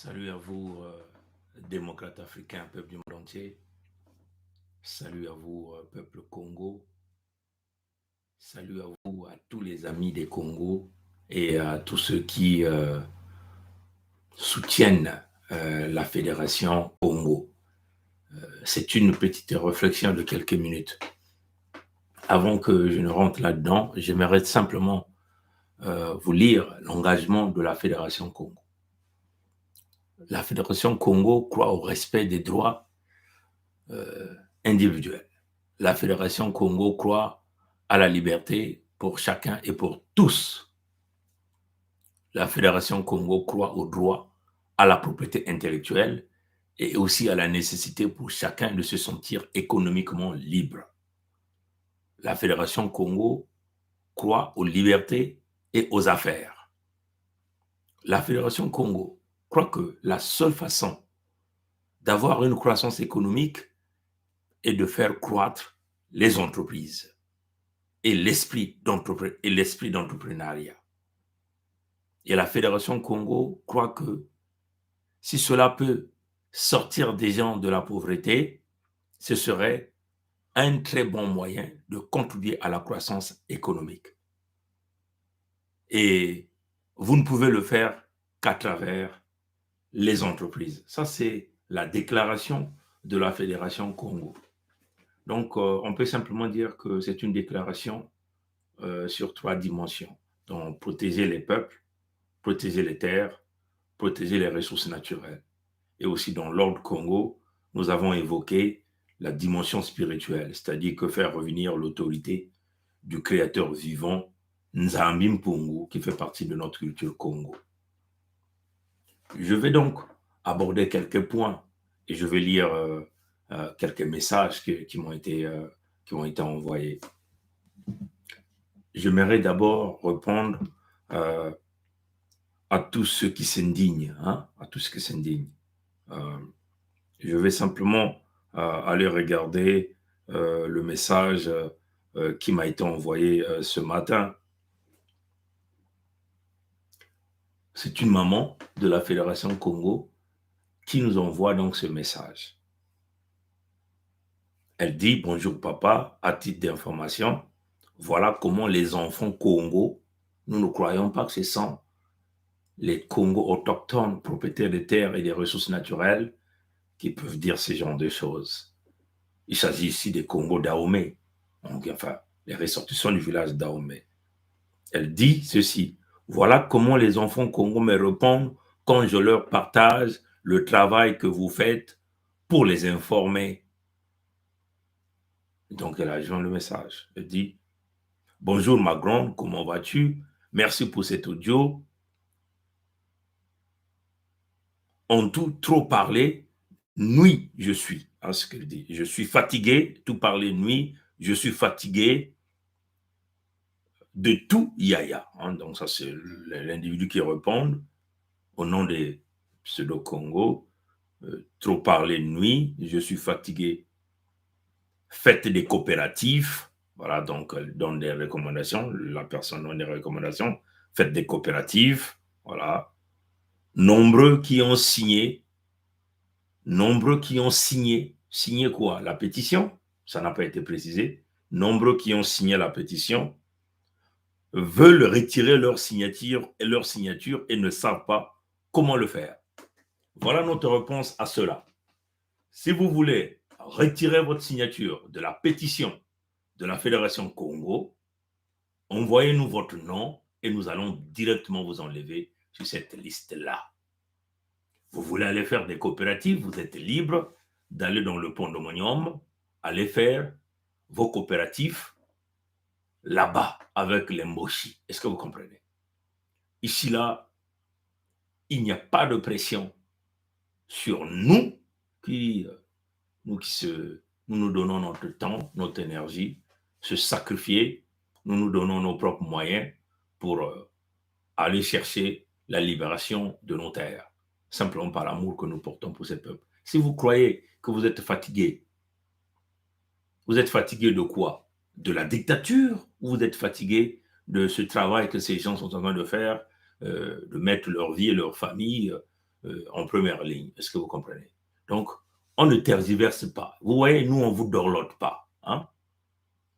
Salut à vous, démocrates africains, peuple du monde entier. Salut à vous, peuple Congo. Salut à vous, à tous les amis des Congos et à tous ceux qui soutiennent la Fédération Congo. C'est une petite réflexion de quelques minutes. Avant que je ne rentre là-dedans, j'aimerais simplement vous lire l'engagement de la Fédération Congo. La Fédération Congo croit au respect des droits individuels. La Fédération Congo croit à la liberté pour chacun et pour tous. La Fédération Congo croit au droit à la propriété intellectuelle et aussi à la nécessité pour chacun de se sentir économiquement libre. La Fédération Congo croit aux libertés et aux affaires. La Fédération Congo croit que la seule façon d'avoir une croissance économique est de faire croître les entreprises et l'esprit d'entrepreneuriat. Et la Fédération Congo croit que si cela peut sortir des gens de la pauvreté, ce serait un très bon moyen de contribuer à la croissance économique. Et vous ne pouvez le faire qu'à travers les entreprises. Ça, c'est la déclaration de la Fédération Congo. Donc, on peut simplement dire que c'est une déclaration sur 3 dimensions. Donc, protéger les peuples, protéger les terres, protéger les ressources naturelles. Et aussi dans l'ordre Congo, nous avons évoqué la dimension spirituelle, c'est-à-dire que faire revenir l'autorité du créateur vivant, Nzambi Mpungu, qui fait partie de notre culture Congo. Je vais donc aborder quelques points et je vais lire quelques messages qui m'ont été envoyés. J'aimerais d'abord répondre à tous ceux qui s'indignent, à tous ceux qui s'indignent. Je vais simplement aller regarder le message qui m'a été envoyé ce matin. C'est une maman de la Fédération Congo qui nous envoie donc ce message. Elle dit: bonjour papa, à titre d'information, voilà comment les enfants Congo, nous ne croyons pas que ce sont les Congos autochtones, propriétaires des terres et des ressources naturelles, qui peuvent dire ce genre de choses. Il s'agit ici des Congos Dahomey, donc, enfin, les ressortissants du village Dahomey. Elle dit ceci: voilà comment les enfants Congo me répondent quand je leur partage le travail que vous faites pour les informer. Donc, elle a joint le message. Elle dit: bonjour ma grande, comment vas-tu? Merci pour cet audio. En tout trop parlé, nuit je suis. Hein, ce qu'elle dit. Je suis fatigué, tout parler nuit, je suis fatigué de tout yaya. Hein, donc ça c'est l'individu qui répond au nom des pseudo-Congo. Trop parler nuit, je suis fatigué. Faites des coopératives. Voilà, donc elle donne des recommandations. La personne donne des recommandations. Faites des coopératives. Voilà. Nombreux qui ont signé. Signé quoi? La pétition? Ça n'a pas été précisé. Nombreux qui ont signé la pétition veulent retirer leur signature et ne savent pas comment le faire. Voilà notre réponse à cela. Si vous voulez retirer votre signature de la pétition de la Fédération Congo, envoyez-nous votre nom et nous allons directement vous enlever sur cette liste-là. Vous voulez aller faire des coopératives, vous êtes libre d'aller dans le pandemonium, aller faire vos coopératives là-bas avec les Mboshi. Est-ce que vous comprenez? Ici, là, il n'y a pas de pression sur nous nous donnons notre temps, notre énergie, se sacrifier, nous donnons nos propres moyens pour aller chercher la libération de nos terres, simplement par l'amour que nous portons pour ces peuples. Si vous croyez que vous êtes fatigué de quoi? De la dictature, ou vous êtes fatigué de ce travail que ces gens sont en train de faire, de mettre leur vie et leur famille en première ligne. Est-ce que vous comprenez? Donc, on ne tergiverse pas. Vous voyez, nous, on ne vous dorlote pas. Hein?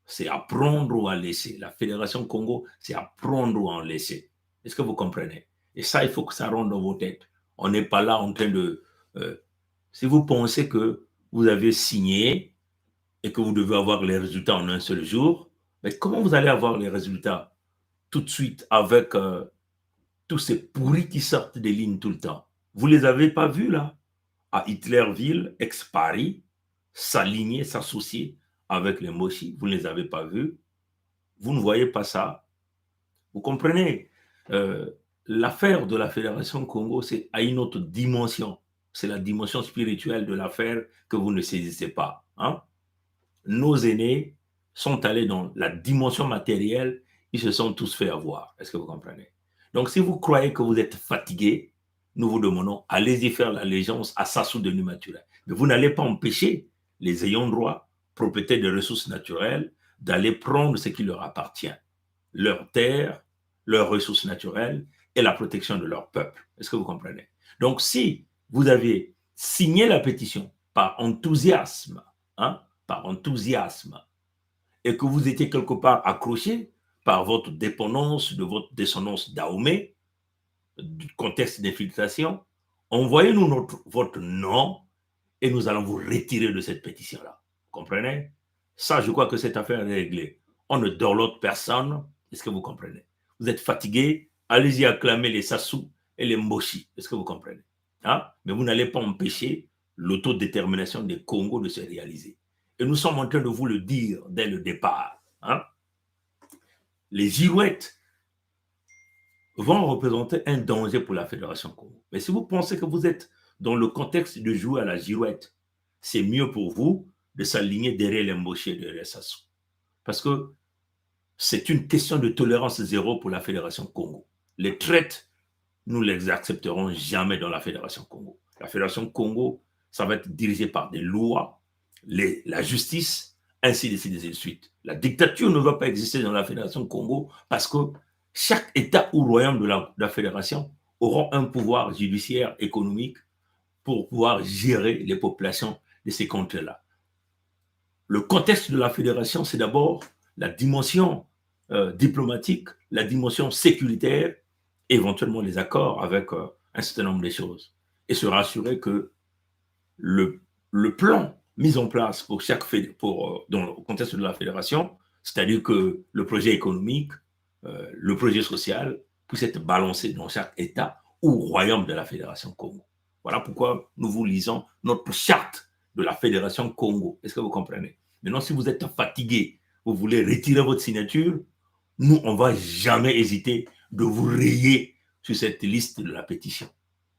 C'est à prendre ou à laisser. La Fédération Congo, c'est à prendre ou à en laisser. Est-ce que vous comprenez? Et ça, il faut que ça rentre dans vos têtes. On n'est pas là en train de... si vous pensez que vous avez signé et que vous devez avoir les résultats en un seul jour, mais comment vous allez avoir les résultats tout de suite avec tous ces pourris qui sortent des lignes tout le temps? Vous ne les avez pas vus là? À Hitlerville, ex-Paris, s'aligner, s'associer avec les Moshi. Vous ne les avez pas vus. Vous ne voyez pas ça. Vous comprenez? euh, L'affaire de la Fédération Congo, c'est à une autre dimension. C'est la dimension spirituelle de l'affaire que vous ne saisissez pas. Hein? Nos aînés sont allés dans la dimension matérielle, ils se sont tous fait avoir. Est-ce que vous comprenez? Donc, si vous croyez que vous êtes fatigué, nous vous demandons, allez-y faire l'allégeance à Sassou de Numatura. Mais vous n'allez pas empêcher les ayants droit, propriétaires des ressources naturelles, d'aller prendre ce qui leur appartient, leur terre, leurs ressources naturelles et la protection de leur peuple. Est-ce que vous comprenez? Donc, si vous avez signé la pétition par enthousiasme, hein, par enthousiasme, et que vous étiez quelque part accroché par votre dépendance, de votre descendance d'Aomé, du contexte d'infiltration, envoyez-nous votre nom et nous allons vous retirer de cette pétition-là. Vous comprenez? Ça, je crois que cette affaire est réglée. On ne dorlote personne. Est-ce que vous comprenez? Vous êtes fatigué, allez-y acclamer les Sassou et les Moshi. Est-ce que vous comprenez? Hein? Mais vous n'allez pas empêcher l'autodétermination des Congos de se réaliser. Et nous sommes en train de vous le dire dès le départ. Hein? Les girouettes vont représenter un danger pour la Fédération Congo. Mais si vous pensez que vous êtes dans le contexte de jouer à la girouette, c'est mieux pour vous de s'aligner derrière les Moshi et derrière Sassou. Parce que c'est une question de tolérance zéro pour la Fédération Congo. Les traites, nous ne les accepterons jamais dans la Fédération Congo. La Fédération Congo, ça va être dirigé par des lois, la justice, ainsi de suite. La dictature ne va pas exister dans la Fédération Congo parce que chaque État ou royaume de la Fédération aura un pouvoir judiciaire, économique pour pouvoir gérer les populations de ces contrées-là. Le contexte de la Fédération, c'est d'abord la dimension diplomatique, la dimension sécuritaire, éventuellement les accords avec un certain nombre de choses. Et se rassurer que le plan mis en place pour dans le contexte de la fédération, c'est-à-dire que le projet économique, le projet social puisse être balancé dans chaque État ou royaume de la Fédération Congo. Voilà pourquoi nous vous lisons notre charte de la Fédération Congo. Est-ce que vous comprenez? Maintenant, si vous êtes fatigué, vous voulez retirer votre signature, nous, on ne va jamais hésiter de vous rayer sur cette liste de la pétition.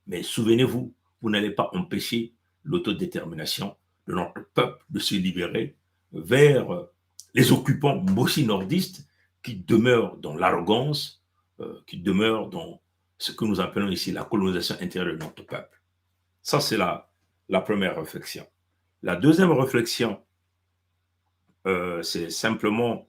Mais souvenez-vous, vous n'allez pas empêcher l'autodétermination de notre peuple de se libérer vers les occupants moshi-nordistes qui demeurent dans l'arrogance, qui demeurent dans ce que nous appelons ici la colonisation intérieure de notre peuple. Ça, c'est la première réflexion. La deuxième réflexion, c'est simplement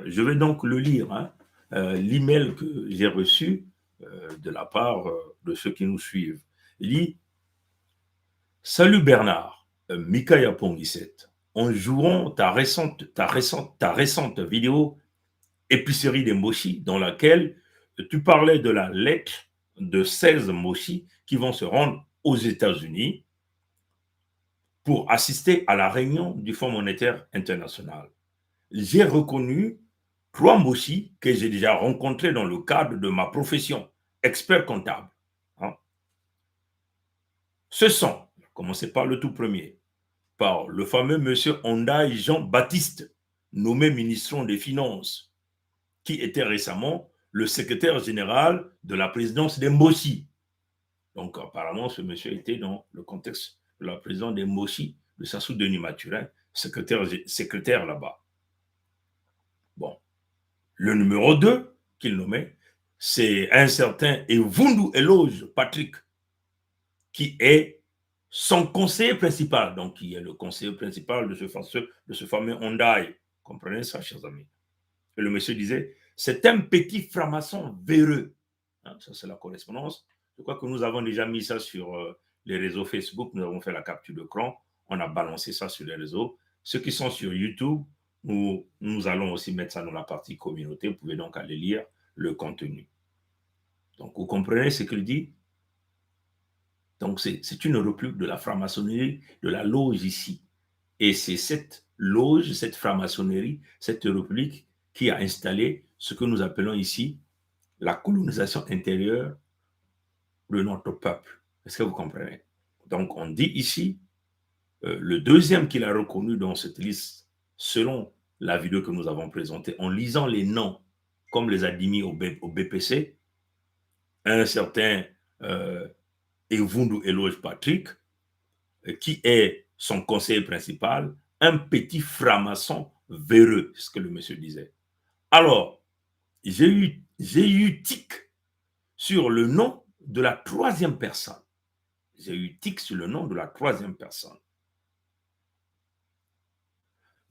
je vais donc le lire, hein, l'email que j'ai reçu de la part de ceux qui nous suivent. Il dit: Salut Bernard, Mikaya Pongisset, en jouant ta récente vidéo Épicerie des Moshi, dans laquelle tu parlais de la lettre de 16 Moshi qui vont se rendre aux États-Unis pour assister à la réunion du Fonds monétaire international. J'ai reconnu 3 Moshi que j'ai déjà rencontrés dans le cadre de ma profession, expert comptable. Hein? Ce sont, commencez par le tout premier, par le fameux monsieur Hondaï Jean-Baptiste, nommé ministre des Finances, qui était récemment le secrétaire général de la présidence des Moshi. Donc, apparemment, ce monsieur était dans le contexte de la présidence des Moshi, de Sassou Denis Mathurin, secrétaire là-bas. Bon. Le numéro 2 qu'il nommait, c'est un certain Evundu Eloge Patrick, qui est son conseiller principal, donc qui est le conseiller principal de ce fameux Hondaï. Comprenez ça, chers amis? Et le monsieur disait, c'est un petit franc-maçon véreux. Hein, ça, c'est la correspondance. Je crois que nous avons déjà mis ça sur les réseaux Facebook. Nous avons fait la capture d'écran. On a balancé ça sur les réseaux. Ceux qui sont sur YouTube, nous allons aussi mettre ça dans la partie communauté. Vous pouvez donc aller lire le contenu. Donc, vous comprenez ce qu'il dit? Donc, c'est une réplique de la franc-maçonnerie, de la loge ici. Et c'est cette loge, cette franc-maçonnerie, cette république qui a installé ce que nous appelons ici la colonisation intérieure de notre peuple. Est-ce que vous comprenez? Donc, on dit ici, le deuxième qu'il a reconnu dans cette liste, selon la vidéo que nous avons présentée, en lisant les noms, comme les a mis au BPC, un certain Evundu Eloge Patrick, qui est son conseiller principal, un petit franc-maçon véreux, c'est ce que le monsieur disait. Alors, j'ai eu tic sur le nom de la troisième personne. J'ai eu tic sur le nom de la troisième personne.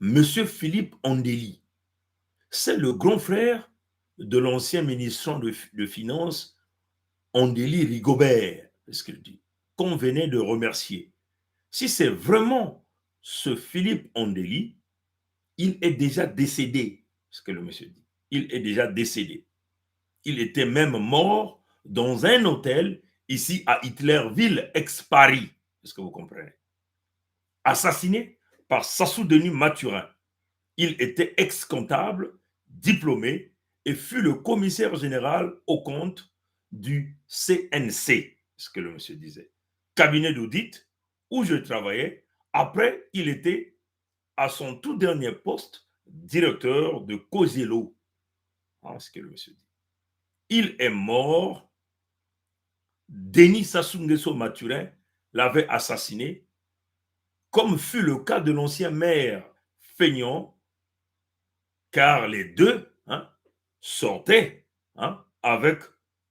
Monsieur Philippe Ondeli, c'est le grand frère de l'ancien ministre de Finances, Ondeli Rigobert, c'est ce qu'il dit, qu'on venait de remercier. Si c'est vraiment ce Philippe Ondeli, il est déjà décédé, ce que le monsieur dit. Il est déjà décédé. Il était même mort dans un hôtel ici à Hitlerville, ex-Paris. Est-ce que vous comprenez? Assassiné par Sassou Denis Mathurin. Il était ex-comptable, diplômé et fut le commissaire général aux comptes du CNC, ce que le monsieur disait. Cabinet d'audit où je travaillais. Après, il était à son tout dernier poste, directeur de Cogelo. Ah, ce que le monsieur dit. Il est mort. Denis Sassou Nguesso Mathurin l'avait assassiné, comme fut le cas de l'ancien maire Feignon, car les deux sortaient avec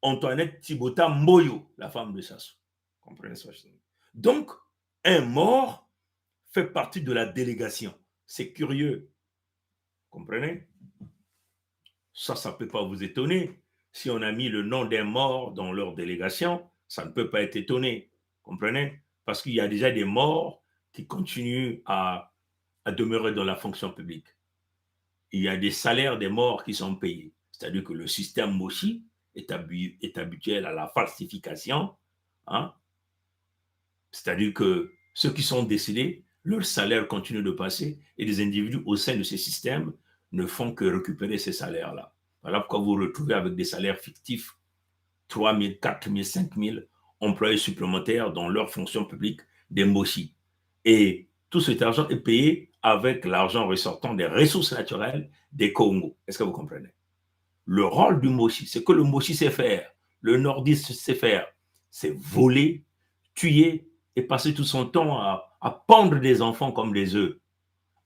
Antoinette Thibota Mboyo, la femme de Sassou. Comprenez ça? Donc, un mort fait partie de la délégation. C'est curieux. Comprenez? Ça ne peut pas vous étonner. Si on a mis le nom d'un mort dans leur délégation, ça ne peut pas être étonné. Comprenez? Parce qu'il y a déjà des morts qui continuent à demeurer dans la fonction publique. Il y a des salaires des morts qui sont payés. C'est-à-dire que le système Moshi est habituel à la falsification. C'est-à-dire que ceux qui sont décédés, leur salaire continue de passer et les individus au sein de ces systèmes ne font que récupérer ces salaires-là. Voilà pourquoi vous vous retrouvez avec des salaires fictifs, 3 000, 4 000, 5 000 employés supplémentaires dans leur fonction publique des Moshi. Et tout cet argent est payé avec l'argent ressortant des ressources naturelles des Congo. Est-ce que vous comprenez? Le rôle du Moshi, c'est que le Moshi sait faire, le nordiste sait faire, c'est voler, tuer et passer tout son temps à pendre des enfants comme des œufs,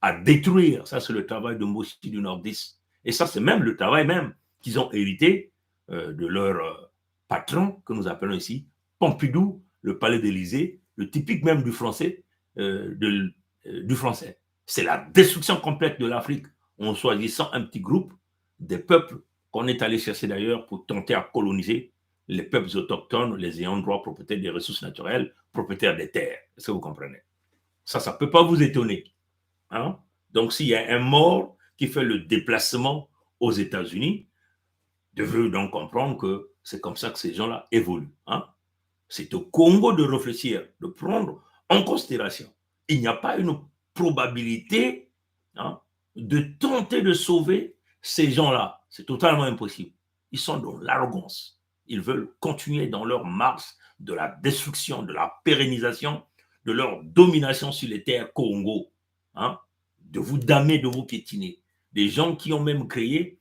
à détruire. Ça, c'est le travail de Moshi du nordiste. Et ça, c'est même le travail même qu'ils ont hérité de leur patron, que nous appelons ici Pompidou, le palais d'Élysée, le typique même du français, du français. C'est la destruction complète de l'Afrique en choisissant un petit groupe des peuples qu'on est allé chercher d'ailleurs pour tenter à coloniser les peuples autochtones, les ayants droit, propriétaires des ressources naturelles, propriétaires des terres. Est-ce que vous comprenez? Ça ne peut pas vous étonner. Donc, s'il y a un mort qui fait le déplacement aux États-Unis, devez donc comprendre que c'est comme ça que ces gens-là évoluent. C'est au Congo de réfléchir, de prendre en considération. Il n'y a pas une probabilité de tenter de sauver ces gens-là. C'est totalement impossible. Ils sont dans l'arrogance. Ils veulent continuer dans leur marche de la destruction, de la pérennisation, de leur domination sur les terres Congo. De vous damer, de vous piétiner. Des gens qui ont même créé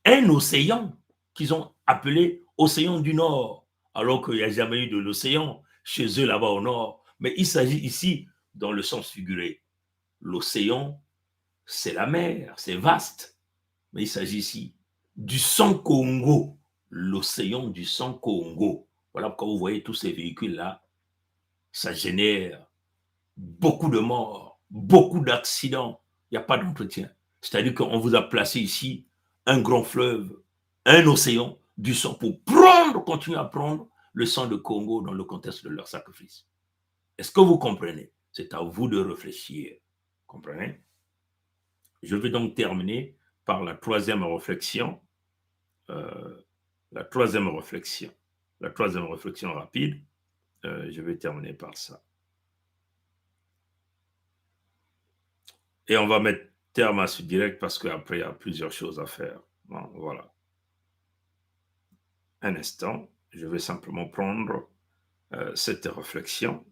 un océan qu'ils ont appelé Océan du Nord, alors qu'il n'y a jamais eu de l'océan chez eux là-bas au nord. Mais il s'agit ici, dans le sens figuré, l'océan, c'est la mer, c'est vaste. Mais il s'agit ici du sang Congo, l'océan du sang Congo. Voilà pourquoi vous voyez tous ces véhicules-là, ça génère beaucoup de morts, beaucoup d'accidents. Il n'y a pas d'entretien. C'est-à-dire qu'on vous a placé ici un grand fleuve, un océan, du sang pour prendre encore continuer à prendre le sang de Congo dans le contexte de leur sacrifice? Est-ce que vous comprenez? C'est à vous de réfléchir. Comprenez? Je vais donc terminer par la troisième réflexion. La troisième réflexion rapide. Je vais terminer par ça. Et on va mettre terme à ce direct parce qu'après, il y a plusieurs choses à faire. Bon, voilà. Un instant, je vais simplement prendre cette réflexion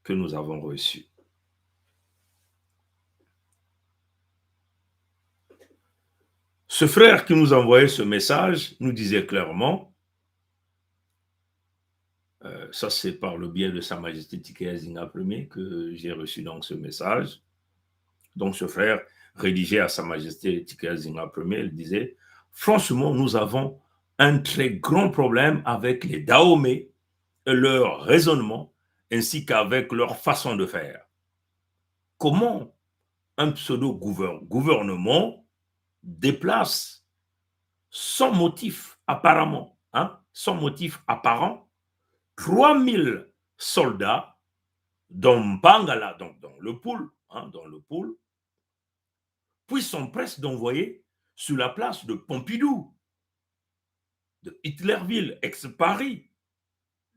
que nous avons reçue. Ce frère qui nous envoyait ce message nous disait clairement, ça c'est par le biais de Sa Majesté Tikaya Zinga Ier que j'ai reçu donc ce message. Donc ce frère rédigé à Sa Majesté Tikaya Zinga Ier, il disait, franchement, nous avons un très grand problème avec les Dahomey et leur raisonnement, ainsi qu'avec leur façon de faire. Comment un pseudo-gouvernement déplace sans motif apparemment, sans motif apparent, 3000 soldats dans Mpangala, donc dans le pool, puis sont presque d'envoyer sur la place de Pompidou, de Hitlerville, ex-Paris,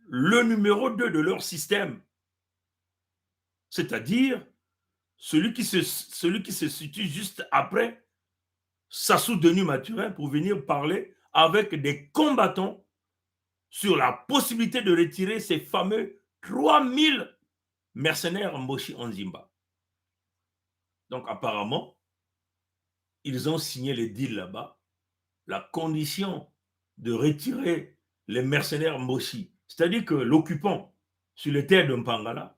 le numéro 2 de leur système. C'est-à-dire celui qui se situe juste après Sassou Denis Mathurin pour venir parler avec des combattants sur la possibilité de retirer ces fameux 3000 mercenaires Mboshi Onzimba. Donc apparemment, ils ont signé les deals là-bas. La condition de retirer les mercenaires Mboshi, c'est-à-dire que l'occupant sur les terres de Mpangala,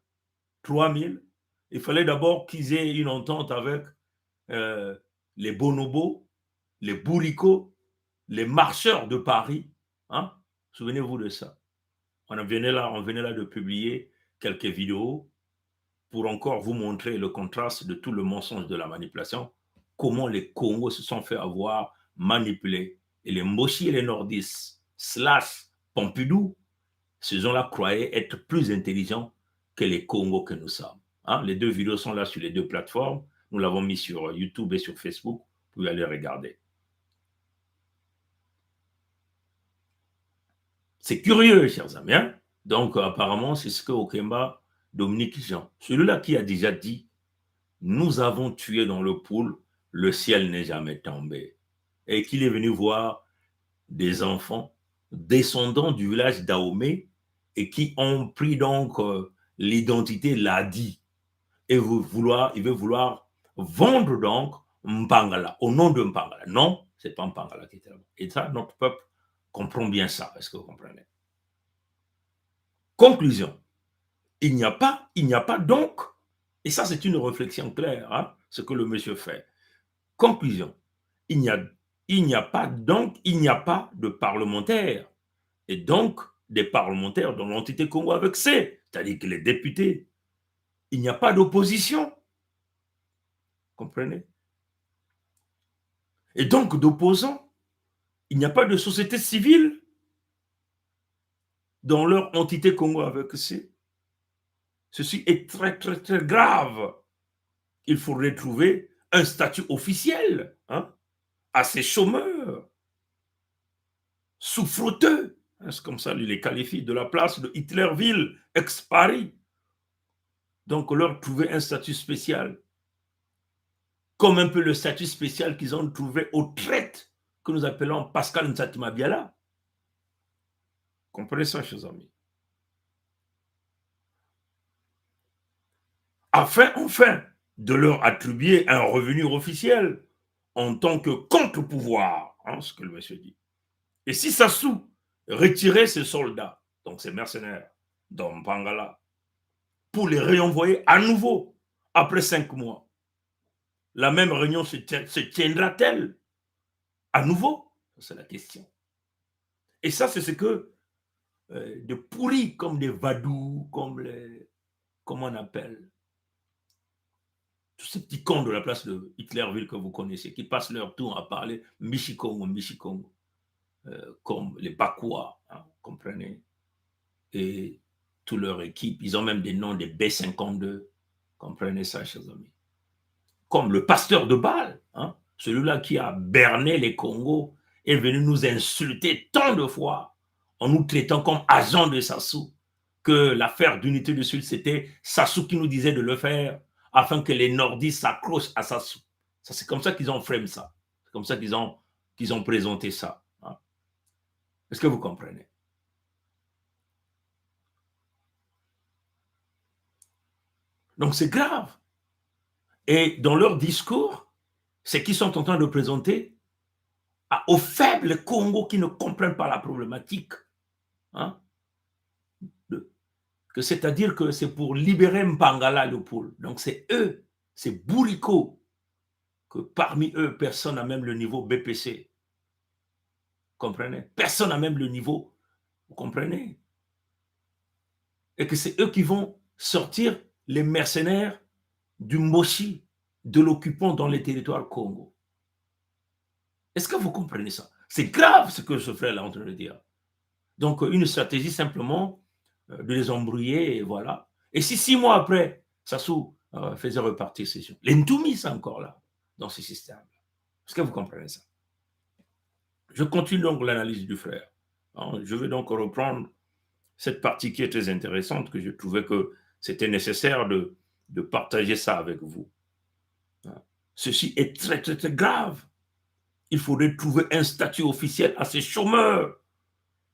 3000, il fallait d'abord qu'ils aient une entente avec les bonobos, les bourricots, les marcheurs de Paris. Souvenez-vous de ça. On venait là de publier quelques vidéos pour encore vous montrer le contraste de tout le mensonge de la manipulation, comment les Congos se sont fait avoir manipulés. Et les Mboshi et les Nordistes, / Pompidou, ces gens-là croyaient être plus intelligents que les Congos que nous sommes. Les deux vidéos sont là sur les deux plateformes. Nous l'avons mis sur YouTube et sur Facebook. Vous pouvez aller regarder. C'est curieux, chers amis. Donc, apparemment, c'est ce que Okemba, Dominique Jean, celui-là qui a déjà dit, nous avons tué dans le pool, le ciel n'est jamais tombé. Et qu'il est venu voir des enfants descendants du village d'Aomé et qui ont pris donc l'identité Ladi. Et il veut vouloir vendre donc Mpangala, au nom de Mpangala. Non, c'est pas Mpangala qui était là-bas. Et ça, notre peuple comprend bien ça. Est-ce que vous comprenez? Conclusion. Il n'y a pas donc, et ça c'est une réflexion claire, ce que le monsieur fait. Conclusion. Il n'y a pas de parlementaires, et donc des parlementaires dans l'entité Congo avec C, c'est-à-dire que les députés. Il n'y a pas d'opposition. Comprenez? Et donc d'opposants, il n'y a pas de société civile dans leur entité Congo avec C. Ceci est très, très, très grave. Il faudrait trouver un statut officiel à ces chômeurs, souffreteux, c'est comme ça, il les qualifie, de la place de Hitlerville, ex-Paris. Donc, leur trouver un statut spécial, comme un peu le statut spécial qu'ils ont trouvé aux traites que nous appelons Pascal Nsatima Biala. Comprenez ça, chers amis? Afin, enfin, de leur attribuer un revenu officiel en tant que contre-pouvoir, ce que le monsieur dit. Et si Sassou retirait ses soldats, donc ses mercenaires, dans Mpangala, pour les réenvoyer à nouveau après 5 mois, la même réunion se tiendra-t-elle à nouveau? C'est la question. Et ça, c'est ce que de pourris comme des vadous, comme les, comment on appelle, tous ces petits cons de la place de Hitlerville que vous connaissez, qui passent leur tour à parler Michikongo, Michikongo. comme les Bakoua, hein, comprenez, et toute leur équipe. Ils ont même des noms des B-52, comprenez ça, chers amis. Comme le pasteur de Bâle, hein, celui-là qui a berné les Congos, est venu nous insulter tant de fois en nous traitant comme agents de Sassou, que l'affaire d'unité du Sud, c'était Sassou qui nous disait de le faire afin que les nordistes s'accrochent à Sassou. Ça, c'est comme ça qu'ils ont frame ça. C'est comme ça qu'ils ont présenté ça. Hein. Est-ce que vous comprenez? Donc c'est grave. Et dans leur discours, c'est qu'ils sont en train de présenter aux faibles Congos qui ne comprennent pas la problématique. Hein, c'est-à-dire que c'est pour libérer Mpangala le pôle. Donc c'est eux, c'est Bouriko, que parmi eux, personne n'a même le niveau BPC. Vous comprenez? Personne n'a même le niveau. Vous comprenez? Et que c'est eux qui vont sortir les mercenaires du Moshi, de l'occupant dans les territoires Congo. Est-ce que vous comprenez ça? C'est grave ce que ce frère est en train de dire. Donc, une stratégie simplement de les embrouiller, et voilà. Et si 6 mois après, Sassou faisait repartir ces gens, les Ntoumis sont encore là, dans ce système. Est-ce que vous comprenez ça? Je continue donc l'analyse du frère. Alors, je vais donc reprendre cette partie qui est très intéressante, que je trouvais que c'était nécessaire de partager ça avec vous. Ceci est très, très, très grave. Il faudrait trouver un statut officiel à ces chômeurs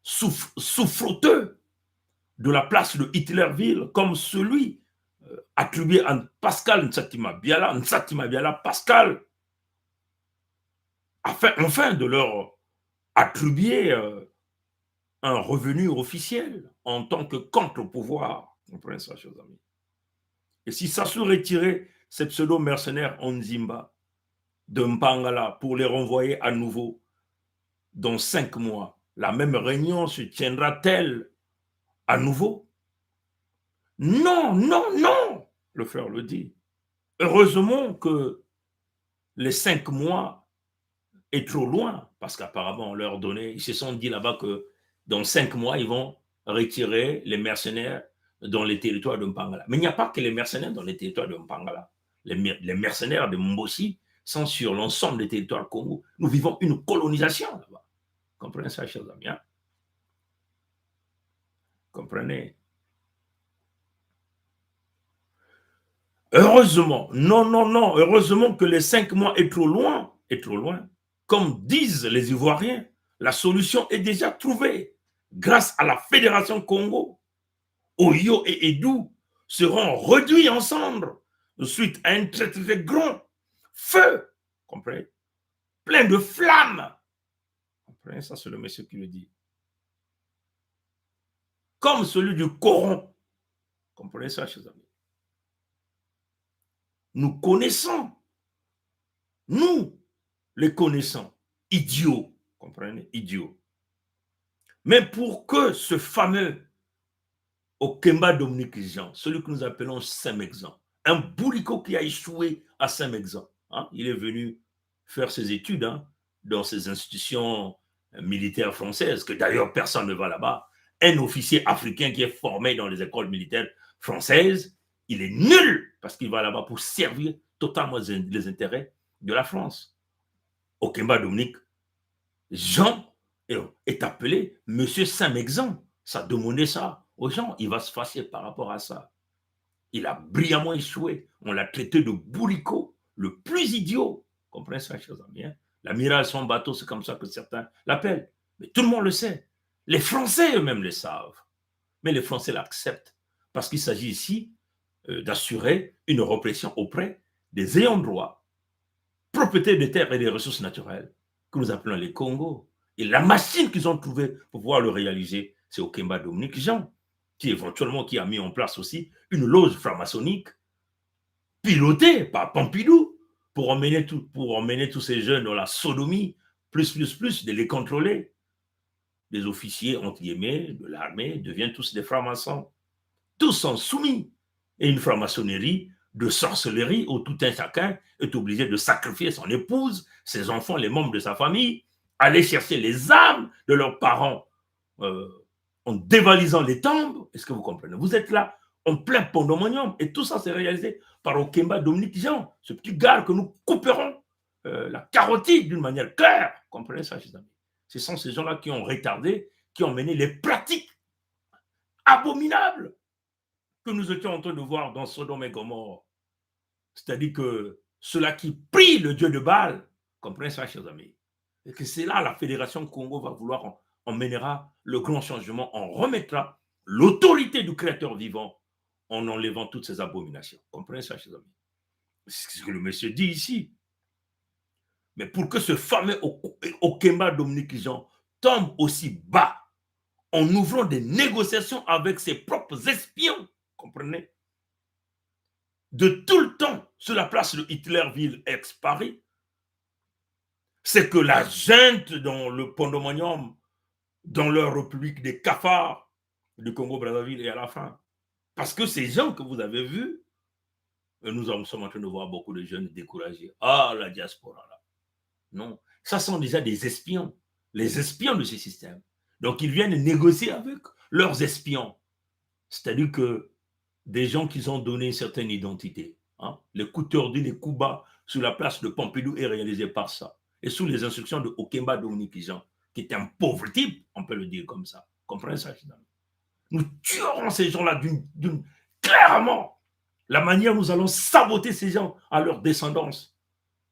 souffroteux de la place de Hitlerville, comme celui attribué à Pascal Nsatima Biala, Pascal, afin de leur attribuer un revenu officiel en tant que contre-pouvoir. Vous comprenez ça, chers amis? Et si Sassou retirait ces pseudo-mercenaires en Nzimba de Mpangala pour les renvoyer à nouveau dans 5 mois, la même réunion se tiendra-t-elle à nouveau? Non, non, non, le frère le dit. Heureusement que les 5 mois est trop loin, parce qu'apparemment, on leur donnait, ils se sont dit là-bas que dans 5 mois, ils vont retirer les mercenaires dans les territoires de Mpangala. Mais il n'y a pas que les mercenaires dans les territoires de Mpangala. Les mercenaires de Mbossi sont sur l'ensemble des territoires Congo. Nous vivons une colonisation là-bas. Comprenez ça, chers amis? Hein? Comprenez? Heureusement, non, non, non, heureusement que les 5 mois est trop loin, Comme disent les Ivoiriens, la solution est déjà trouvée. Grâce à la Fédération Congo, Oyo et Edou seront réduits en cendres suite à un très très grand feu, comprenez, plein de flammes. Comprenez, ça c'est le monsieur qui le dit. Comme celui du Coran. Comprenez ça, chers amis? Nous connaissons, nous les connaissons, idiots, comprenez, idiots. Mais pour que ce fameux Okemba Dominique Jean, celui que nous appelons Saint-Mexan, un bourricot qui a échoué à Saint-Mexan, hein, il est venu faire ses études dans ces institutions militaires françaises, que d'ailleurs personne ne va là-bas. Un officier africain qui est formé dans les écoles militaires françaises, il est nul parce qu'il va là-bas pour servir totalement les intérêts de la France. Okemba Dominique Jean est appelé Monsieur Saint-Mexan. Ça demandait ça aux gens. Il va se fâcher par rapport à ça. Il a brillamment échoué. On l'a traité de bourricot, le plus idiot. Comprenez ça, chers amis? Hein? L'amiral son bateau, c'est comme ça que certains l'appellent. Mais tout le monde le sait. Les Français eux-mêmes le savent. Mais les Français l'acceptent. Parce qu'il s'agit ici d'assurer une répression auprès des ayants droit, propriétaires des terres et des ressources naturelles, que nous appelons les Congos. Et la machine qu'ils ont trouvée pour pouvoir le réaliser, c'est Okemba Dominique Jean, qui éventuellement qui a mis en place aussi une loge franc-maçonnique pilotée par Pompidou pour emmener tous ces jeunes dans la sodomie, plus, de les contrôler. Les officiers, entre guillemets, de l'armée deviennent tous des francs-maçons. Tous sont soumis. Et une franc-maçonnerie de sorcellerie où tout un chacun est obligé de sacrifier son épouse, ses enfants, les membres de sa famille, aller chercher les âmes de leurs parents euh, en dévalisant les tombes. Est-ce que vous comprenez? Vous êtes là en plein pandemonium et tout ça c'est réalisé par Okemba Dominique Jean, ce petit gars que nous couperons la carotide d'une manière claire. Comprenez ça, chers amis? Ce sont ces gens-là qui ont retardé, qui ont mené les pratiques abominables que nous étions en train de voir dans Sodome et Gomorrhe. C'est-à-dire que ceux-là qui prient le Dieu de Baal, comprenez ça, chers amis? Et que c'est là la Fédération Congo va vouloir, on mènera le grand changement, on remettra l'autorité du Créateur vivant en enlevant toutes ces abominations. Comprenez ça, chers amis? C'est ce que le monsieur dit ici. Mais pour que ce fameux Okemba Dominique Jean tombe aussi bas en ouvrant des négociations avec ses propres espions, comprenez? De tout le temps sur la place de Hitlerville ex-Paris, c'est que la junte dans le pandemonium, dans leur république des cafards du Congo-Brazzaville et à la fin. Parce que ces gens que vous avez vus, nous sommes en train de voir beaucoup de jeunes découragés. Ah, la diaspora, là. Non, ça sont déjà des espions, les espions de ce système. Donc, ils viennent négocier avec leurs espions. C'est-à-dire que des gens qui ont donné une certaine identité. Hein. Les coups tordus, les coups bas sur la place de Pompidou est réalisé par ça. Et sous les instructions de Okemba Dominique Jean, qui est un pauvre type, on peut le dire comme ça. Comprenez ça, finalement? Nous tuerons ces gens-là clairement. La manière dont nous allons saboter ces gens à leur descendance.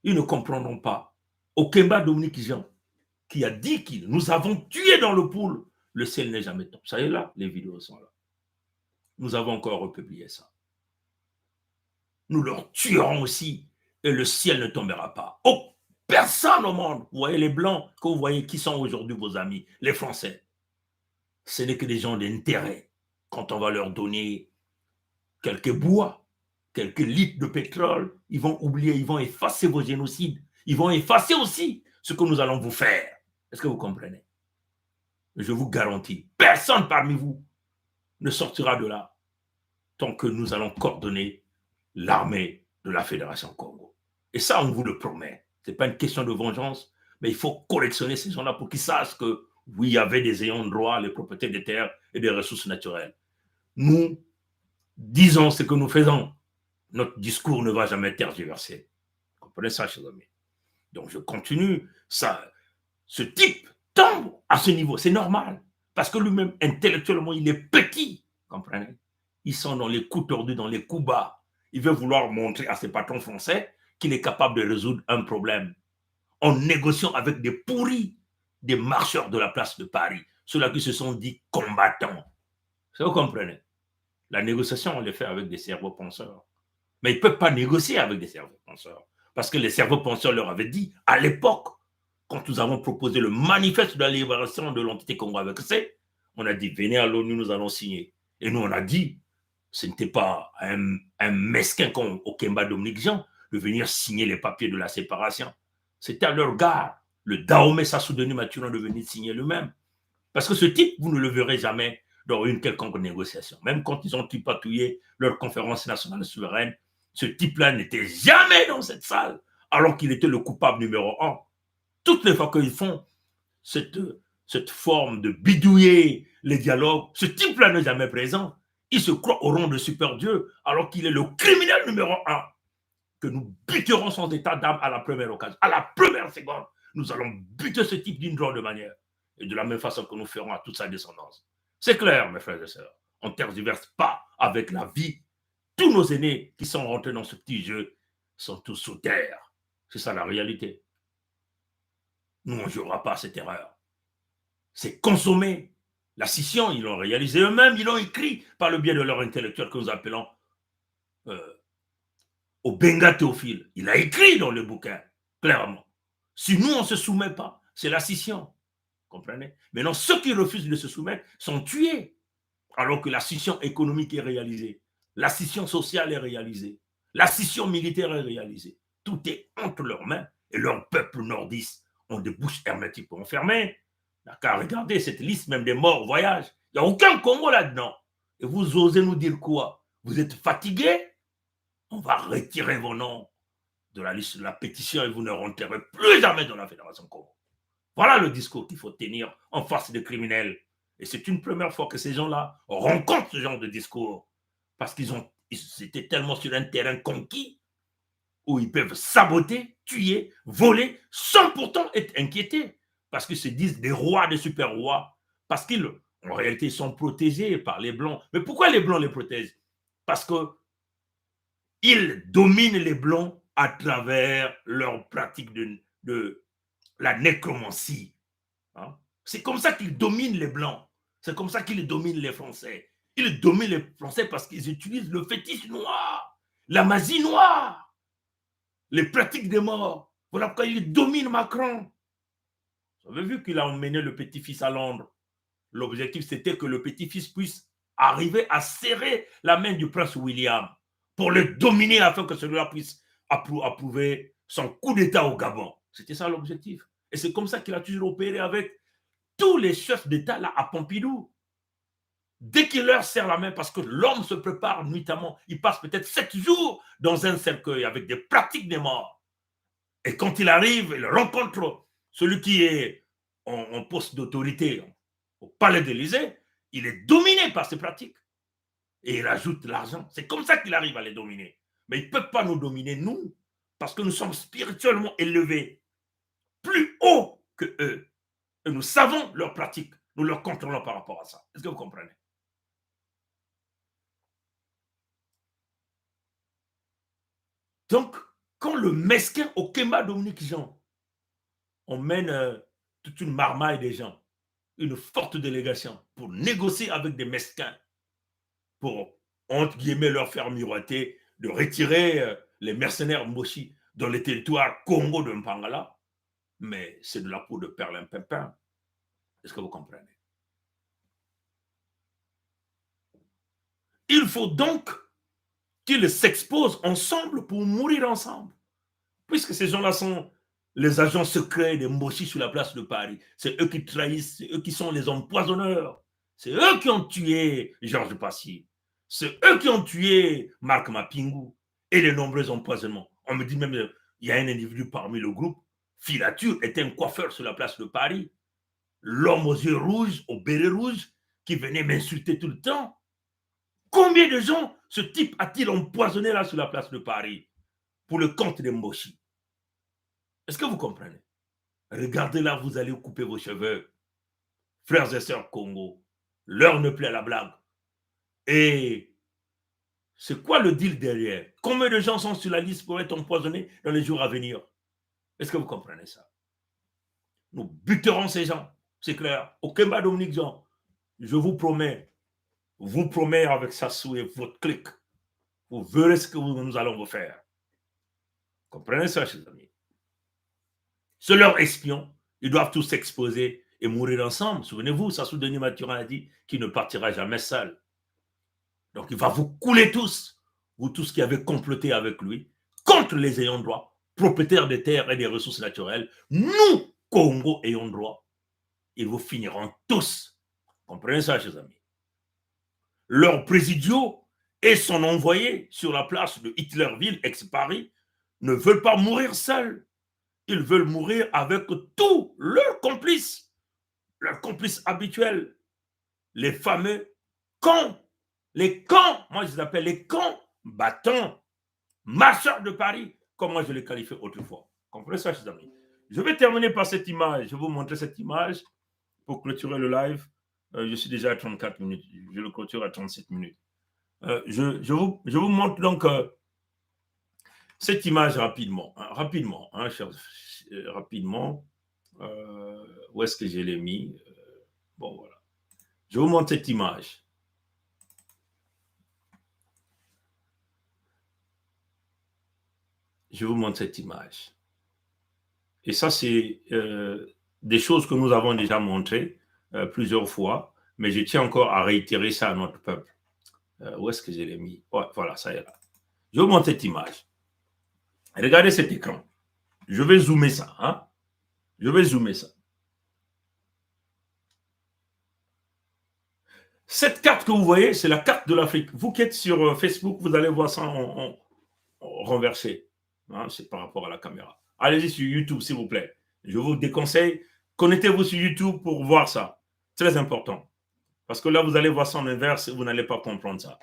Ils ne comprendront pas. Okemba Dominique Jean, qui a dit qu'il nous avons tué dans le pool, le ciel n'est jamais tombé. Ça y est là, les vidéos sont là. Nous avons encore republié ça. Nous leur tuerons aussi et le ciel ne tombera pas. Oh, personne au monde. Vous voyez les Blancs que vous voyez qui sont aujourd'hui vos amis, les Français. Ce n'est que des gens d'intérêt. Quand on va leur donner quelques bois, quelques litres de pétrole, ils vont oublier, ils vont effacer vos génocides. Ils vont effacer aussi ce que nous allons vous faire. Est-ce que vous comprenez? Je vous garantis, personne parmi vous ne sortira de là tant que nous allons coordonner l'armée de la Fédération Congo. Et ça, on vous le promet. Ce n'est pas une question de vengeance, mais il faut collectionner ces gens-là pour qu'ils sachent que, oui, il y avait des ayants droit, les propriétés des terres et des ressources naturelles. Nous disons ce que nous faisons. Notre discours ne va jamais tergiverser. Vous comprenez ça, chers amis? Donc, je continue. Ça, ce type tombe à ce niveau. C'est normal. Parce que lui-même, intellectuellement, il est petit. Vous comprenez? Ils sont dans les coups tordus, dans les coups bas. Il veut vouloir montrer à ses patrons français qu'il est capable de résoudre un problème en négociant avec des pourris, des marcheurs de la place de Paris, ceux-là qui se sont dit combattants. Ça, vous comprenez? La négociation, on les fait avec des cerveaux penseurs. Mais ils ne peuvent pas négocier avec des cerveaux penseurs. Parce que les cerveaux penseurs leur avaient dit, à l'époque, quand nous avons proposé le manifeste de la libération de l'entité Congo avec C, on a dit, venez à l'ONU, nous allons signer. Et nous, on a dit, ce n'était pas un mesquin comme Okemba Dominique Jean de venir signer les papiers de la séparation. C'était à leur gare. Le Dahomey Sassou Denis Mathurin de venir signer lui-même. Parce que ce type, vous ne le verrez jamais dans une quelconque négociation. Même quand ils ont tripatouillé leur conférence nationale souveraine, ce type-là n'était jamais dans cette salle, alors qu'il était le coupable numéro un. Toutes les fois qu'ils font cette forme de bidouiller les dialogues, ce type-là n'est jamais présent. Il se croit au rang de super Dieu, alors qu'il est le criminel numéro un, que nous buterons son état d'âme à la première occasion. À la première seconde, nous allons buter ce type d'une drôle de manière. Et de la même façon que nous ferons à toute sa descendance. C'est clair, mes frères et sœurs. On ne tergiverse pas avec la vie. Tous nos aînés qui sont rentrés dans ce petit jeu sont tous sous terre. C'est ça la réalité. Nous, on ne jouera pas à cette erreur. C'est consommer. La scission, ils l'ont réalisé eux-mêmes, ils l'ont écrit par le biais de leur intellectuel que nous appelons Obenga Théophile. Il a écrit dans le bouquin, clairement. Si nous, on ne se soumet pas, c'est la scission. Comprenez? Maintenant, ceux qui refusent de se soumettre sont tués, alors que la scission économique est réalisée, la scission sociale est réalisée, la scission militaire est réalisée. Tout est entre leurs mains et leurs peuples nordistes ont des bouches hermétiques pour enfermer. D'accord, regardez cette liste même des morts au voyage. Il n'y a aucun Congo là-dedans. Et vous osez nous dire quoi? Vous êtes fatigués? On va retirer vos noms de la liste de la pétition et vous ne rentrerez plus jamais dans la Fédération Congo. Voilà le discours qu'il faut tenir en face des criminels. Et c'est une première fois que ces gens-là rencontrent ce genre de discours. Parce qu'ils étaient tellement sur un terrain conquis où ils peuvent saboter, tuer, voler, sans pourtant être inquiétés. Parce qu'ils se disent des rois, des super-rois. Parce qu'ils, en réalité, sont protégés par les Blancs. Mais pourquoi les Blancs les protègent? Parce qu'ils dominent les Blancs à travers leur pratique de la nécromancie. Hein? C'est comme ça qu'ils dominent les Blancs. C'est comme ça qu'ils dominent les Français. Ils dominent les Français parce qu'ils utilisent le fétiche noir, la magie noire, les pratiques des morts. Voilà pourquoi ils dominent Macron. Vous avez vu qu'il a emmené le petit-fils à Londres. L'objectif, c'était que le petit-fils puisse arriver à serrer la main du prince William pour le dominer afin que celui-là puisse approuver son coup d'État au Gabon. C'était ça l'objectif. Et c'est comme ça qu'il a toujours opéré avec tous les chefs d'État là à Pompidou. Dès qu'il leur serre la main, parce que l'homme se prépare nuitamment, il passe peut-être 7 jours dans un cercueil avec des pratiques des morts. Et quand il arrive, il rencontre celui qui est en poste d'autorité au palais d'Élysée, il est dominé par ces pratiques. Et il ajoute l'argent. C'est comme ça qu'il arrive à les dominer. Mais ils ne peuvent pas nous dominer, nous, parce que nous sommes spirituellement élevés plus haut que eux. Et nous savons leurs pratiques. Nous leur contrôlons par rapport à ça. Est-ce que vous comprenez? Donc, quand le mesquin au Kemba Dominique Jean, on mène toute une marmaille des gens, une forte délégation pour négocier avec des mesquins, pour, entre guillemets, leur faire miroiter de retirer les mercenaires Moshi dans les territoires Congo de Mpangala, mais c'est de la peau de perlimpinpin. Est-ce que vous comprenez? Il faut donc qu'ils s'exposent ensemble pour mourir ensemble. Puisque ces gens-là sont les agents secrets des Moshi sur la place de Paris. C'est eux qui trahissent, c'est eux qui sont les empoisonneurs. C'est eux qui ont tué Georges Passy. C'est eux qui ont tué Marc Mapingu et les nombreux empoisonnements. On me dit même, il y a un individu parmi le groupe, Filature était un coiffeur sur la place de Paris. L'homme aux yeux rouges, au béret rouge, qui venait m'insulter tout le temps. Combien de gens ce type a-t-il empoisonné là sur la place de Paris pour le compte des Moshi? Est-ce que vous comprenez? Regardez là, vous allez couper vos cheveux. Frères et sœurs Congo, l'heure ne plaît à la blague. Et c'est quoi le deal derrière? Combien de gens sont sur la liste pour être empoisonnés dans les jours à venir? Est-ce que vous comprenez ça? Nous buterons ces gens, c'est clair. Au Kemba Dominique Jean, je vous promets avec Sassou et votre clique, vous verrez ce que nous allons vous faire. Comprenez ça, chers amis? C'est leur espion. Ils doivent tous s'exposer et mourir ensemble. Souvenez-vous, Sassou Denis Mathurin a dit qu'il ne partira jamais seul. Donc il va vous couler tous, vous tous qui avez comploté avec lui, contre les ayants droit, propriétaires des terres et des ressources naturelles. Nous, Congo, ayants droit, ils vous finiront tous. Comprenez ça, chers amis? Leur présidio et son envoyé sur la place de Hitlerville, ex-Paris, ne veulent pas mourir seuls. Ils veulent mourir avec tous leurs complices habituels, les fameux cons, les cons, moi je les appelle les cons, battants, marcheurs de Paris, comme moi je les qualifiais autrefois. Comprenez ça, chers amis? Je vais terminer par cette image. Je vais vous montrer cette image pour clôturer le live. Je suis déjà à 34 minutes. Je le clôture à 37 minutes. Je vous montre donc cette image rapidement. Rapidement, rapidement. Où est-ce que je l'ai mis? Bon, voilà. Je vous montre cette image. Je vous montre cette image. Et ça, c'est des choses que nous avons déjà montrées plusieurs fois, mais je tiens encore à réitérer ça à notre peuple. Où est-ce que je l'ai mis? Ouais, voilà, ça y est là. Je vous montre cette image. Regardez cet écran. Je vais zoomer ça. Hein? Je vais zoomer ça. Cette carte que vous voyez, c'est la carte de l'Afrique. Vous qui êtes sur Facebook, vous allez voir ça en renversé. Hein, c'est par rapport à la caméra. Allez-y sur YouTube, s'il vous plaît. Je vous déconseille Connectez-vous sur YouTube pour voir ça. Très important. Parce que là, vous allez voir ça en inverse et vous n'allez pas comprendre ça.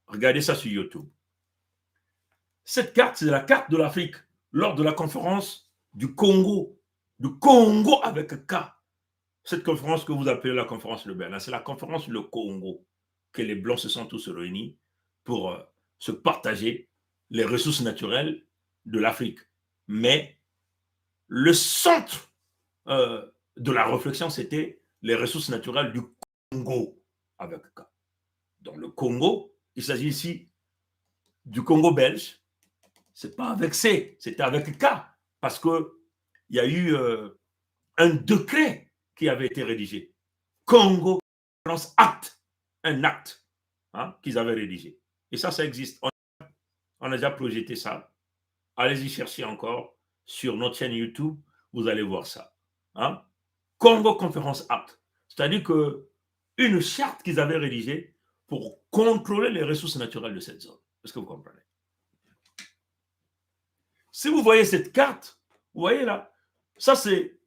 Regardez ça sur YouTube. Cette carte, c'est la carte de l'Afrique lors de la conférence du Congo. Du Congo avec K. Cette conférence que vous appelez la conférence de Berlin, c'est la conférence le Congo, que les Blancs se sont tous réunis pour se partager les ressources naturelles de l'Afrique. Mais le centre de la réflexion, c'était les ressources naturelles du Congo avec K. Dans le Congo, il s'agit ici du Congo belge. C'est pas avec C, c'était avec K. Parce qu'il y a eu un décret qui avait été rédigé. Congo Acte, un acte qu'ils avaient rédigé. Et ça existe. On a déjà projeté ça. Allez-y chercher encore sur notre chaîne YouTube, vous allez voir ça. Congo Conférence Acte. C'est-à-dire qu'une charte qu'ils avaient rédigée pour contrôler les ressources naturelles de cette zone. Est-ce que vous comprenez? Si vous voyez cette carte, vous voyez là, ça c'est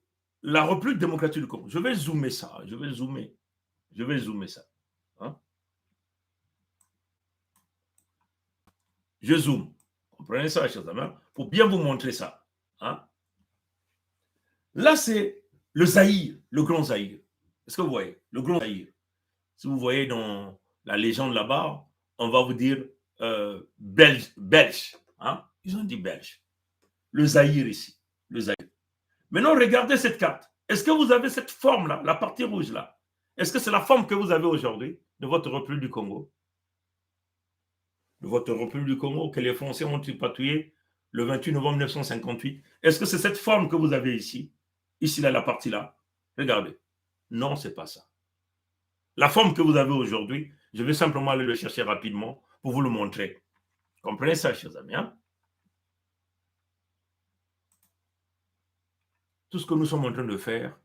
la République démocratique du Congo. Je vais zoomer ça. Je vais zoomer ça. Je zoome. Comprenez ça, chers amis, pour bien vous montrer ça. Là, c'est le Zaïre, le grand Zaïre. Est-ce que vous voyez? Le grand Zaïre. Si vous voyez dans la légende là-bas, on va vous dire belge. Ils ont dit belge. Le Zaïre ici. Le Zaïre. Maintenant, regardez cette carte. Est-ce que vous avez cette forme-là, la partie rouge là? Est-ce que c'est la forme que vous avez aujourd'hui de votre République du Congo? De votre République du Congo que les Français ont tripatouillé le 28 novembre 1958. Est-ce que c'est cette forme que vous avez ici? Ici, là, la partie là. Regardez. Non, ce n'est pas ça. La forme que vous avez aujourd'hui, je vais simplement aller le chercher rapidement pour vous le montrer. Comprenez ça, chers amis. Tout ce que nous sommes en train de faire,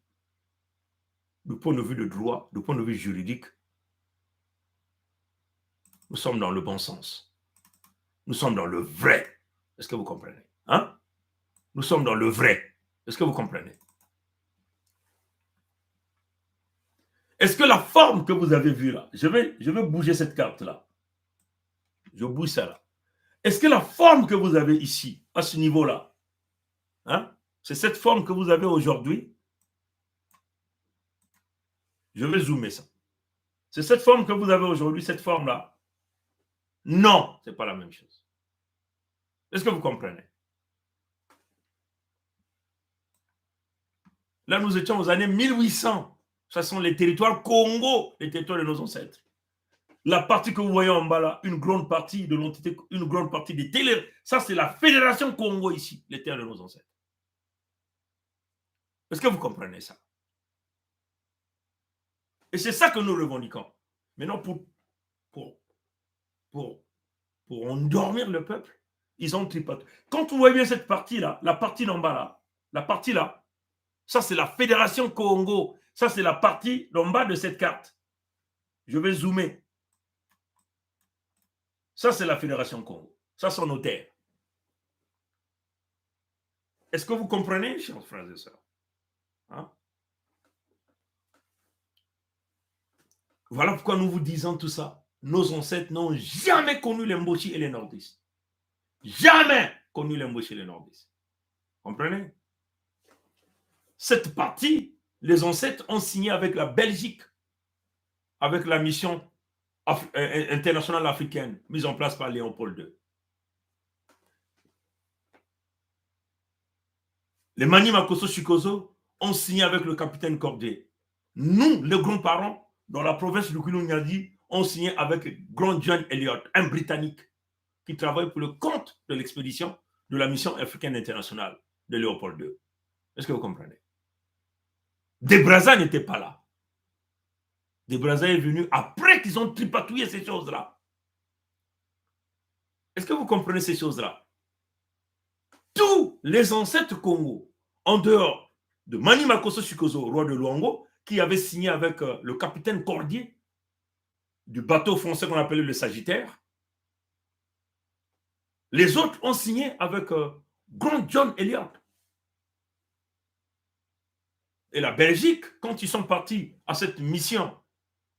du point de vue de droit, du point de vue juridique, nous sommes dans le bon sens. Nous sommes dans le vrai. Est-ce que vous comprenez? Nous sommes dans le vrai. Est-ce que vous comprenez? Est-ce que la forme que vous avez vue là, je vais bouger cette carte là. Je bouge ça là. Est-ce que la forme que vous avez ici, à ce niveau-là, c'est cette forme que vous avez aujourd'hui? Je vais zoomer ça. C'est cette forme que vous avez aujourd'hui, cette forme-là? Non, ce n'est pas la même chose. Est-ce que vous comprenez? Là, nous étions aux années 1800. Ce sont les territoires Congo, les territoires de nos ancêtres. La partie que vous voyez en bas là, une grande partie de l'entité, une grande partie des télé, ça c'est la Fédération Congo ici, les terres de nos ancêtres. Est-ce que vous comprenez ça? Et c'est ça que nous revendiquons. Maintenant, pour endormir le peuple, ils ont tripoté. Quand vous voyez bien cette partie-là, la partie d'en bas là, la partie là, ça c'est la Fédération Congo. Ça c'est la partie d'en bas de cette carte. Je vais zoomer. Ça c'est la Fédération Congo. Ça sont nos terres. Est-ce que vous comprenez, chers frères et sœurs? Voilà pourquoi nous vous disons tout ça. Nos ancêtres n'ont jamais connu les Mboshi et les Nordistes. Jamais connu les Mboshi et les Nordistes. Comprenez? Cette partie, les ancêtres ont signé avec la Belgique, avec la mission internationale africaine mise en place par Léopold II. Les Mani Makosso Chikoso ont signé avec le capitaine Cordier. Nous, les grands-parents, dans la province du Kounou-Nyadi, ont signé avec Grand John Elliott, un Britannique qui travaille pour le compte de l'expédition de la mission africaine internationale de Léopold II. Est-ce que vous comprenez? De Brazza n'était pas là. De Brazza est venu après qu'ils ont tripatouillé ces choses-là. Est-ce que vous comprenez ces choses-là? Tous les ancêtres Congo, en dehors de Mani Makosso Chikoso, roi de Luango, qui avait signé avec le capitaine Cordier du bateau français qu'on appelait le Sagittaire, les autres ont signé avec Grand John Elliott. et la Belgique, quand ils sont partis à cette mission,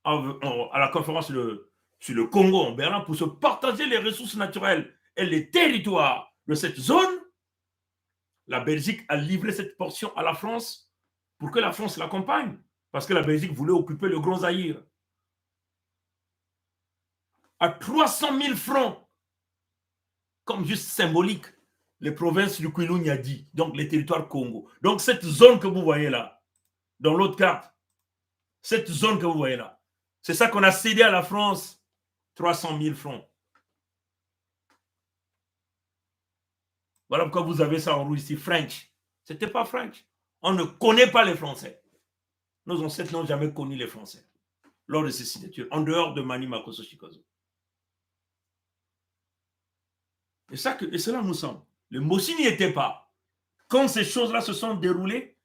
à la conférence sur le Congo en Berlin, pour se partager les ressources naturelles et les territoires de cette zone, la Belgique a livré cette portion à la France pour que la France l'accompagne, parce que la Belgique voulait occuper le Grand Zaïre. À 300 000 francs, comme juste symbolique, les provinces du Kwilu-Nyadi, donc les territoires Congo. Donc cette zone que vous voyez là, dans l'autre carte, cette zone que vous voyez là, c'est ça qu'on a cédé à la France, 300 000 francs. Voilà pourquoi vous avez ça en rouge ici, French. Ce n'était pas French. On ne connaît pas les Français. Nos ancêtres n'ont jamais connu les Français lors de ces signatures, en dehors de Mani Makosso Chikazo. Et cela nous semble. Le Mossi n'y était pas. Quand ces choses-là se sont déroulées,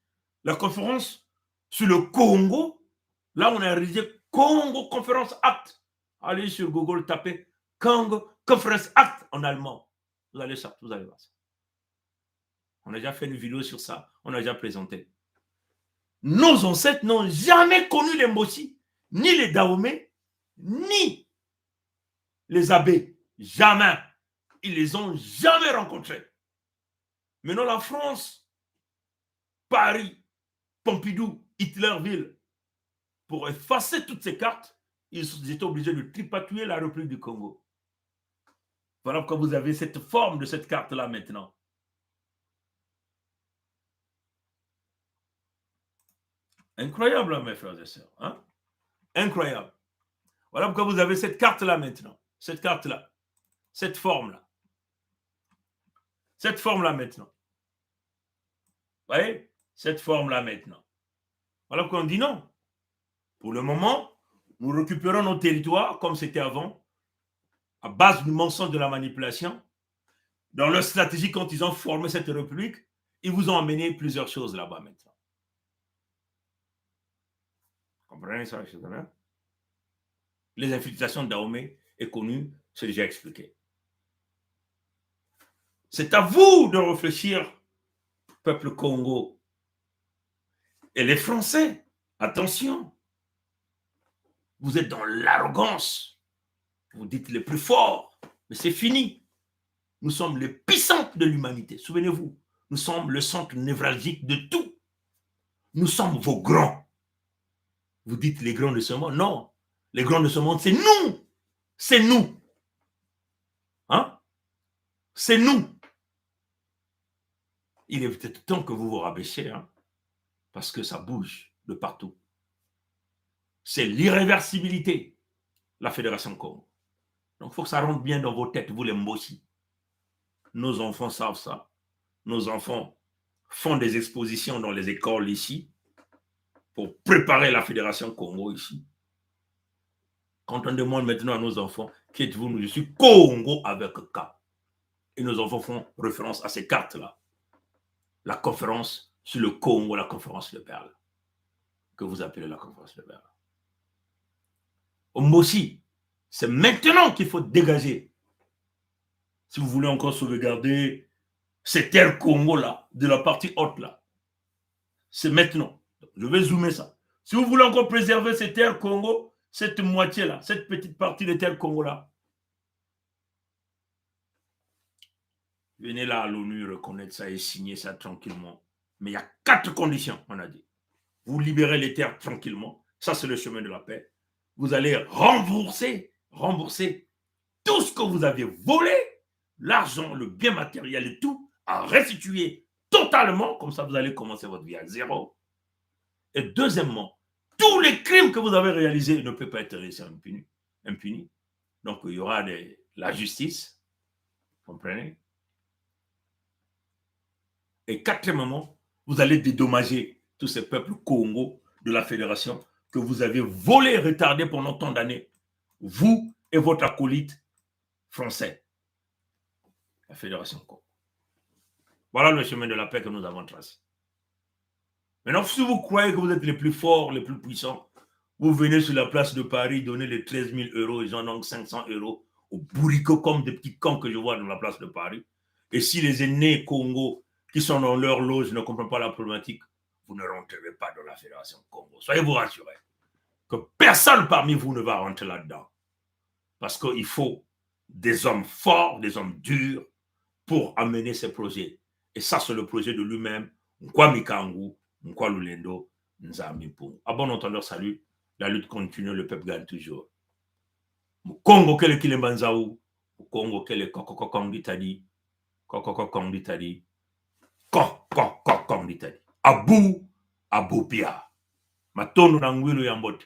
la conférence sur le Congo, là on a rédigé Congo Conference Act. Allez sur Google, tapez Congo Conference Act en allemand. Vous allez voir ça. On a déjà fait une vidéo sur ça, on a déjà présenté. Nos ancêtres n'ont jamais connu les Mossi, ni les Dahomey, ni les abbés. Jamais. Ils les ont jamais rencontrés. Maintenant, la France, Paris, Pompidou, Hitlerville, pour effacer toutes ces cartes, ils étaient obligés de tripatouiller la République du Congo. Voilà pourquoi vous avez cette forme de cette carte-là maintenant. Incroyable, mes frères et sœurs. Hein? Incroyable. Voilà pourquoi vous avez cette carte-là maintenant. Cette carte-là. Cette forme-là. Cette forme-là maintenant. Vous voyez? Cette forme-là maintenant. Voilà pourquoi on dit non. Pour le moment, nous récupérons nos territoires comme c'était avant, à base du mensonge de la manipulation. Dans leur stratégie, quand ils ont formé cette république, ils vous ont amené plusieurs choses là-bas maintenant. Comprenez ça, etc. Les infiltrations de Dahomey est connue, c'est déjà expliqué. C'est à vous de réfléchir, peuple Congo. Et les Français, attention, vous êtes dans l'arrogance. Vous dites les plus forts, mais c'est fini. Nous sommes les puissants de l'humanité. Souvenez-vous, nous sommes le centre névralgique de tout. Nous sommes vos grands. Vous dites les grands de ce monde. Non, les grands de ce monde, c'est nous. C'est nous. Hein? C'est nous. Il est peut-être temps que vous vous rabaissiez, hein, parce que ça bouge de partout. C'est l'irréversibilité, la Fédération Congo. Donc, il faut que ça rentre bien dans vos têtes, vous les Mossi. Nos enfants savent ça. Nos enfants font des expositions dans les écoles ici pour préparer la Fédération Congo ici. Quand on demande maintenant à nos enfants, qui êtes-vous? Je suis Congo avec K. Et nos enfants font référence à ces cartes-là. La conférence sur le Congo, la conférence de Berlin, que vous appelez la conférence de Berlin. Au Mossi, c'est maintenant qu'il faut dégager. Si vous voulez encore sauvegarder ces terres Congo-là, de la partie haute là, c'est maintenant. Je vais zoomer ça. Si vous voulez encore préserver ces terres Congo, cette moitié-là, cette petite partie des terres Congo-là, venez là à l'ONU reconnaître ça et signer ça tranquillement. Mais il y a 4 conditions, on a dit. Vous libérez les terres tranquillement. Ça, c'est le chemin de la paix. Vous allez rembourser tout ce que vous avez volé, l'argent, le bien matériel et tout, à restituer totalement. Comme ça, vous allez commencer votre vie à zéro. Et deuxièmement, tous les crimes que vous avez réalisés ne peuvent pas être laissés impunis. Donc, il y aura la justice. Comprenez? Et quatrièmement, vous allez dédommager tous ces peuples Congo de la fédération que vous avez volé et retardé pendant tant d'années. Vous et votre acolyte français. La fédération Congo. Voilà le chemin de la paix que nous avons tracé. Maintenant, si vous croyez que vous êtes les plus forts, les plus puissants, vous venez sur la place de Paris donner les 13 000 euros, ils en ont 500 euros aux bourricots comme des petits cons que je vois dans la place de Paris. Et si les aînés Congo qui sont dans leur loge ne comprennent pas la problématique, vous ne rentrerez pas dans la Fédération Congo. Soyez-vous rassurés que personne parmi vous ne va rentrer là-dedans. Parce qu'il faut des hommes forts, des hommes durs pour amener ces projets. Et ça, c'est le projet de lui-même. Nkwami Kangu, Nkwa Lulendo, Nzami Pou. À bon entendeur, salut. La lutte continue, le peuple gagne toujours. Congo, quel est Kilembanzaou? Congo, quel est Kokokokong d'Italie? Kokokokong d'Italie. Kokokokong d'Italie. Abu Pia. Matono Nangwilu Yambote.